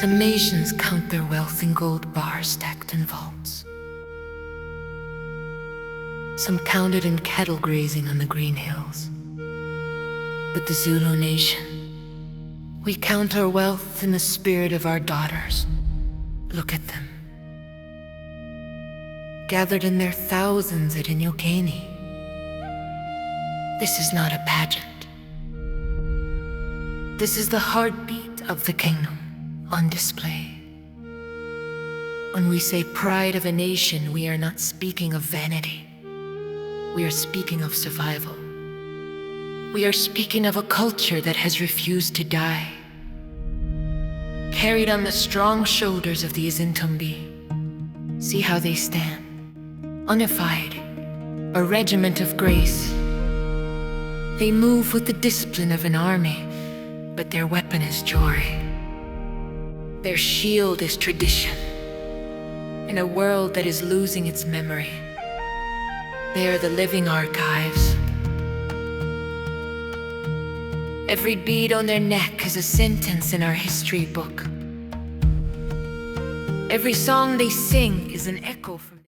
Some nations count their wealth in gold bars stacked in vaults. Some count it in cattle grazing on the green hills. But the Zulu nation, we count our wealth in the spirit of our daughters. Look at them, gathered in their thousands at Inyokeni. This is not a pageant. This is the heartbeat of the kingdom on display. When we say pride of a nation, we are not speaking of vanity. We are speaking of survival. We are speaking of a culture that has refused to die, carried on the strong shoulders of the izinculuba. See how they stand, unified, a regiment of grace. They move with the discipline of an army, but their weapon is joy. Their shield is tradition. In a world that is losing its memory, they are the living archives. Every bead on their neck is a sentence in our history book. Every song they sing is an echo from